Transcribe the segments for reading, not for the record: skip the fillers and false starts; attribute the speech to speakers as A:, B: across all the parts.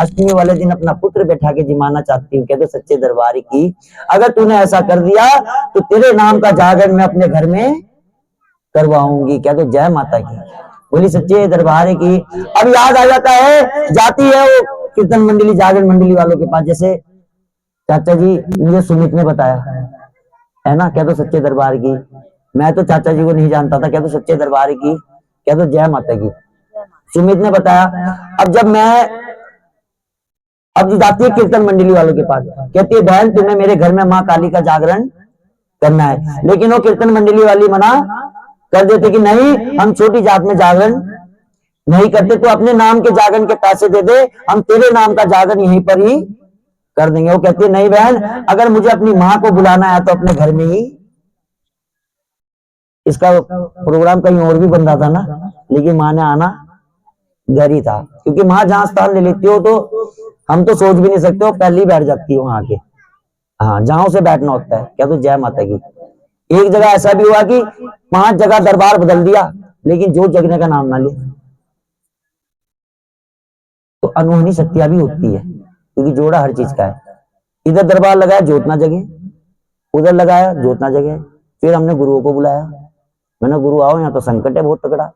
A: अष्टमी वाले दिन अपना पुत्र बैठा के जिमाना चाहती हूँ। कह दो सच्चे दरबार की, अगर तूने ऐसा कर दिया तो तेरे नाम का जागरण मैं अपने घर में करवाऊंगी। कह दो जय माता की, बोली सच्चे दरबार की। अब याद आ जाता है, जाती है वो कीर्तन मंडली जागरण मंडली वालों के पास, जैसे चाचा जी मुझे सुमित ने बताया है ना, कह दो सच्चे दरबार की। मैं तो चाचा जी को नहीं जानता था, कह दो सच्चे दरबार की, कह दो जय माता की। सुमित ने बताया। अब जाती है कीर्तन मंडली वालों के पास, कहती है बहन तुम्हें मेरे घर में माँ काली का जागरण करना है, लेकिन वो कीर्तन मंडली वाली मना कर देते कि नहीं, हम छोटी जात में जागरण नहीं करते, तो अपने नाम के जागरण के पैसे दे दे, हम तेरे नाम का जागरण यहीं पर ही कर देंगे। वो कहती है नहीं बहन, अगर मुझे अपनी माँ को बुलाना है तो अपने घर में ही। इसका प्रोग्राम कहीं और भी बन रहा था ना, लेकिन माँ ने आना घर ही था, क्योंकि माँ जहां स्थान ले लेती हो तो हम तो सोच भी नहीं सकते, वो पहले ही बैठ जाती है वहां के। हाँ, जहां उसे बैठना होता है। क्या तो जय माता की। एक जगह ऐसा भी हुआ कि 5 जगह दरबार बदल दिया, लेकिन जो जगने का नाम ना ले, तो अनूठी शक्तियां भी होती है, क्योंकि जोड़ा हर चीज का है। इधर दरबार लगाया जोत ना जगे, उधर लगाया जोत ना जगे। फिर हमने गुरुओं को बुलाया, मैंने गुरु आओ, यहाँ तो संकट है बहुत तगड़ा।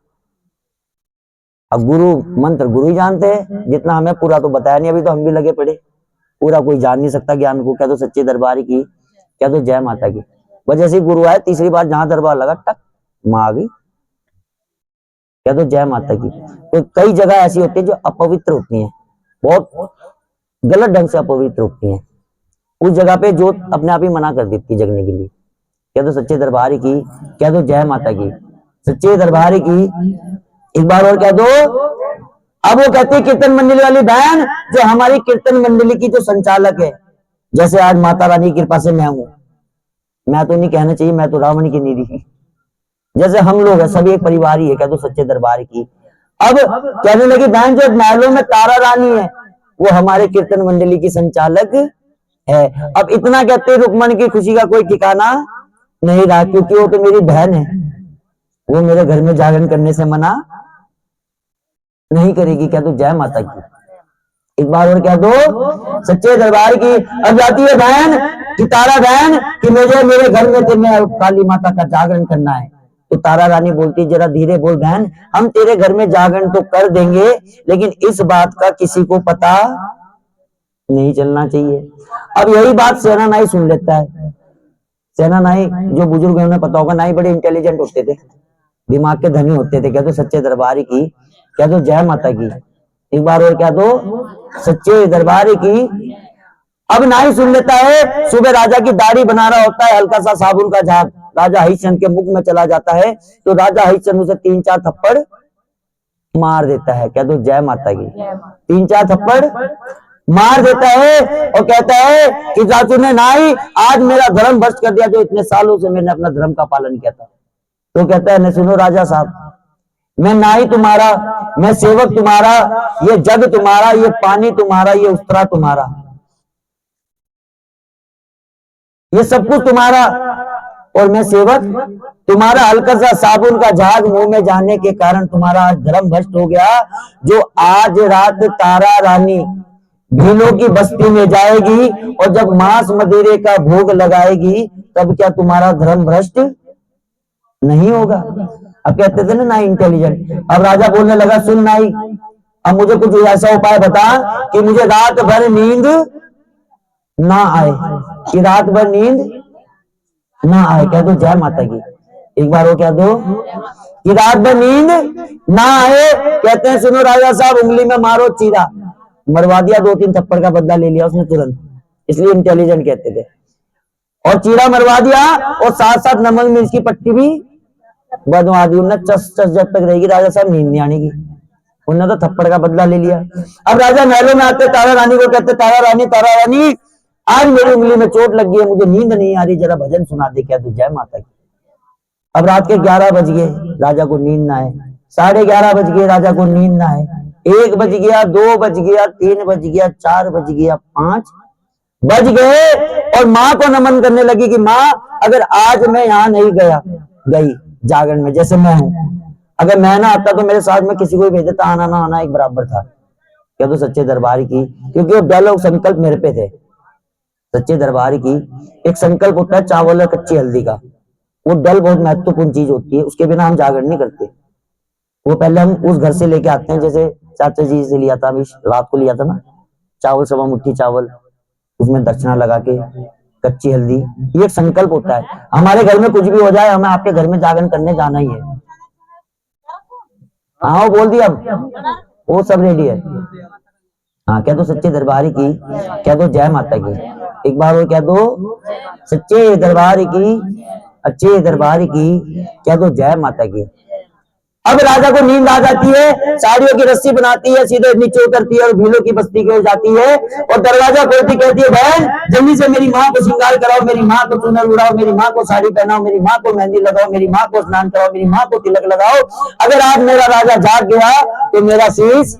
A: अब गुरु मंत्र गुरु ही जानते हैं, जितना हमें पूरा तो बताया नहीं, अभी तो हम भी लगे पड़े, पूरा कोई जान नहीं सकता ज्ञान को। क्या तो सच्चे दरबार की, क्या तो जय माता की। बस जैसे ही गुरु आए, तीसरी बार जहां दरबार लगा टक मां आ गई। क्या तो जय माता की। तो कई जगह ऐसी होती है जो अपवित्र होती हैं, बहुत गलत ढंग से अपवित्र होती हैं, उस जगह पे जोत अपने आप ही मना कर देती है जगने के लिए। क्या तो सच्चे दरबार की, क्या तो जय माता की, सच्चे दरबार की। एक बार और कह दो। अब वो कहती है कीर्तन मंडली वाली बहन, जो हमारी कीर्तन मंडली की जो संचालक है, जैसे आज माता रानी की कृपा से मैं हूं, मैं तो नहीं कहना चाहिए, मैं तो रावण की निधि, जैसे हम लोग हैं सभी एक परिवार ही है। कह दो सच्चे दरबार की। अब कहने लगी बहन जो महलों में तारा रानी है, वो हमारे कीर्तन मंडली की संचालक है। अब इतना कहते रुक्मण की खुशी का कोई ठिकाना नहीं रहा, क्योंकि वो तो मेरी बहन है, वो मेरे घर में जागरण करने से मना नहीं करेगी। क्या तो जय माता की। एक बार और कह दो सच्चे दरबार की। अब जाती है बहन कि तारा बहन कि मुझे मेरे घर में तेरे काली माता का जागरण करना है। तो तारा रानी बोलती जरा धीरे बोल बहन, हम तेरे घर में जागरण तो कर देंगे, लेकिन इस बात का किसी को पता नहीं चलना चाहिए। अब यही बात सेना नाई सुन लेता है। सेना नाई जो बुजुर्ग उन्हें पता होगा, नाई बड़े इंटेलिजेंट होते थे, दिमाग के धनी होते थे। क्या तो सच्चे दरबार की, क्या तो जय माता की। एक बार और क्या दो सच्चे दरबार की। अब नाई सुन लेता है, सुबह राजा की दाढ़ी बना रहा होता है, हल्का सा साबुन का झाग राजा हरिश्चंद्र के मुख में चला जाता है, तो राजा हरिश्चंद्र उसे 3-4 थप्पड़ मार देता है। क्या तो जय माता की। 3-4 थप्पड़ मार देता है और कहता है कि चाचू ने नाई आज मेरा धर्म भ्रष्ट कर दिया, जो इतने सालों से मैंने अपना धर्म का पालन किया था। तो कहता है सुनो राजा साहब, मैं नाई तुम्हारा, मैं सेवक तुम्हारा, ये जग तुम्हारा, ये पानी तुम्हारा, ये उस्तरा तुम्हारा, ये सब कुछ तुम्हारा, और मैं सेवक तुम्हारा। हल्का सा साबुन का झाग मुंह में जाने के कारण तुम्हारा आज धर्म भ्रष्ट हो गया। जो आज रात तारा रानी भीलों की बस्ती में जाएगी और जब मांस मदिरे का भोग लगाएगी, तब क्या तुम्हारा धर्म भ्रष्ट नहीं होगा। अब कहते थे ना नाई इंटेलिजेंट। अब राजा बोलने लगा सुन नाई, अब मुझे कुछ ऐसा उपाय बता कि मुझे रात भर नींद ना आए, कि रात भर नींद ना आए। कह दो जय माता की। एक बार वो कह दो कि रात भर नींद ना आए। कहते हैं सुनो राजा साहब, उंगली में मारो चीरा, मरवा दिया। 2-3 थप्पड़ का बदला ले लिया उसने तुरंत, इसलिए इंटेलिजेंट कहते थे। और चीरा मरवा दिया और साथ साथ नमक मिर्च की पट्टी भी बनवा दी। उन्हें चस चस जब तक रहेगी राजा साहब नींद नहीं आने की। उन्होंने तो थप्पड़ का बदला ले लिया। अब राजा महलों में आते तारा रानी को कहते तारा रानी आज मेरी उंगली में चोट लग गई है, मुझे नींद नहीं आ रही, जरा भजन सुना दे। क्या तो जय माता की। अब रात के 11 बज गए, राजा को नींद ना आए। 11:30 बज गए, राजा को नींद ना आए। 1 बज गया, 2 बज गया, 3 बज गया, 4 बज गया, 5 बज गए। और माँ को नमन करने लगी कि माँ अगर आज मैं यहाँ नहीं गई जागरण में, जैसे मैं हूं, अगर मैं ना आता तो मेरे साथ में किसी को भी भेज देता, आना ना आना एक बराबर था। कह दो सच्चे दरबार की, क्योंकि वो डल और संकल्प मेरे पे थे। सच्चे दरबार की एक संकल्प होता है चावल और कच्ची हल्दी का, वो डल बहुत महत्वपूर्ण चीज होती है, उसके बिना हम जागरण नहीं करते। वो पहले हम उस घर से लेके आते हैं, जैसे चाचा जी से लिया था, अभी रात को लिया था ना, चावल, सवा मुट्ठी चावल, उसमें दक्षिणा लगा के कच्ची हल्दी, ये एक संकल्प होता है। हमारे घर में कुछ भी हो जाए, हमें आपके घर में जागरण करने जाना ही है। हाँ वो बोल दिया, वो सब रेडी है। हाँ कह दो सच्चे दरबारी की, कह दो जय माता की, एक बार वो कह दो सच्चे दरबार की, अच्छे दरबार की, कह दो जय माता की। अब राजा को नींद आ जाती है, साड़ियों की रस्सी बनाती है, सीधे नीचे उतरती है और भीलों की बस्ती की ओर जाती है, और दरवाजा खोलती कहती है, बहन जल्दी से मेरी माँ को श्रृंगार कराओ, मेरी माँ को चुनर उड़ाओ, मेरी माँ को साड़ी पहनाओ, मेरी माँ को मेहंदी लगाओ, मेरी माँ को स्नान कराओ, मेरी माँ को तिलक लगाओ। अगर आज मेरा राजा जाग गया तो मेरा शीश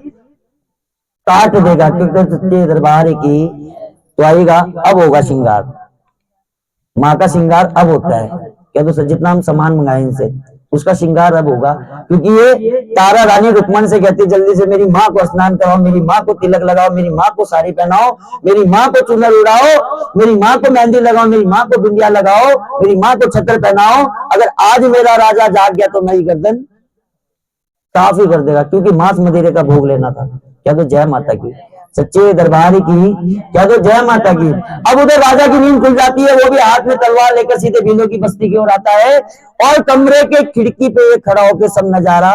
A: काट देगा, क्योंकि सच्चे दरबार की तो आएगा, अब होगा श्रृंगार, माँ का श्रृंगार अब होता है। क्या तो जितना हम सामान मंगाए इनसे, उसका श्रृंगार अब होगा, क्योंकि ये तारा रानी रुक्मण से कहती जल्दी से मेरी माँ को स्नान कराओ, मेरी माँ को तिलक लगाओ, मेरी माँ को साड़ी पहनाओ, मेरी माँ को चुनर उड़ाओ, मेरी माँ को मेहंदी लगाओ, मेरी माँ को बिंदिया लगाओ, मेरी माँ को छत्र पहनाओ। अगर आज मेरा राजा जाग गया तो मेरी गर्दन साफ ही कर देगा, क्योंकि मांस मदिरे का भोग लेना था। क्या तो जय माता की, सच्चे दरबार की, क्या तो जय माता की। अब उधर राजा की नींद खुल जाती है, वो भी हाथ में तलवार लेकर सीधे भीलों की बस्ती की ओर आता है, और कमरे के खिड़की पे खड़ा होकर सब नजारा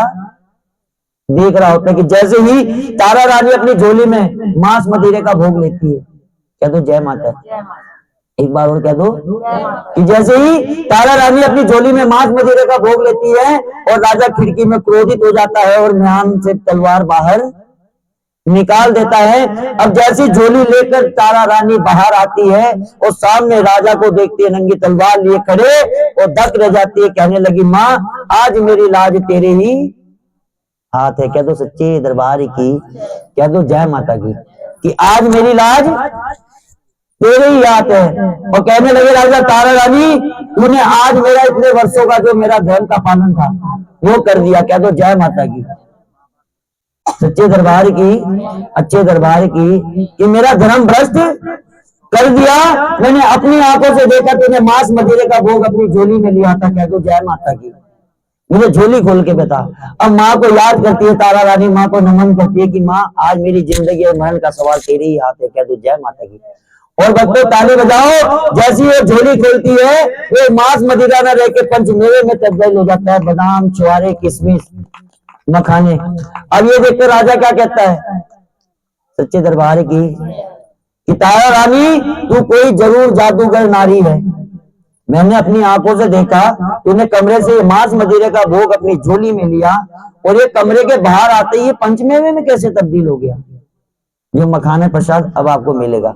A: देख रहा होता है कि जैसे ही तारा रानी अपनी झोली में मांस मदिरे का भोग लेती है। क्या तो जय माता, एक बार और कह दो कि जैसे ही तारा रानी अपनी झोली में मांस मदिरे का भोग लेती है और राजा खिड़की में क्रोधित हो जाता है और म्यान से तलवार बाहर निकाल देता है। अब जैसी झोली लेकर तारा रानी बाहर आती है और सामने राजा को देखती है नंगी तलवार लिए खड़े, और दक रह जाती है, कहने लगी माँ आज मेरी लाज तेरे ही हाथ है। कह दो सच्चे दरबार की, कह दो जय माता की, कि आज मेरी लाज तेरे ही हाथ है। और कहने लगे राजा तारा रानी तूने आज मेरा इतने वर्षों का जो मेरा धर्म का पालन था वो कर दिया। कह दो जय माता की, सच्चे दरबार की, अच्छे दरबार की, कि मेरा धर्म भ्रष्ट कर दिया, मैंने अपनी आंखों से देखा तूने मांस मदिरे का भोग अपनी झोली में लिया था। कह दो जय माता की, मुझे झोली खोल के बता। अब माँ को याद करती है तारा रानी, माँ को नमन करती है कि माँ आज मेरी जिंदगी और मरण का सवाल तेरे ही हाथ है। कह दो जय माता की, और भक्तों ताली बजाओ। जैसी वो झोली खोलती है वो मांस मदिरा न रह के पंचमेवे में तब्दील हो जाता है, बादाम छुआरे किशमिश मखाने। अब ये देखकर राजा क्या कहता है सच्चे दरबार की, कि तारा रानी तू कोई जरूर जादूगर नारी है, मैंने अपनी आंखों से देखा तूने कमरे से मांस मदिरे का भोग अपनी झोली में लिया और ये कमरे के बाहर आते ही पंचमेवे में कैसे तब्दील हो गया। जो मखाने प्रसाद अब आपको मिलेगा।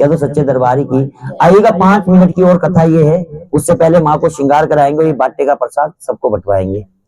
A: क्या तो सच्चे दरबारी की, आइएगा 5 मिनट की और कथा ये है, उससे पहले माँ को श्रृंगार कराएंगे, ये बाटे का प्रसाद सबको बंटवाएंगे।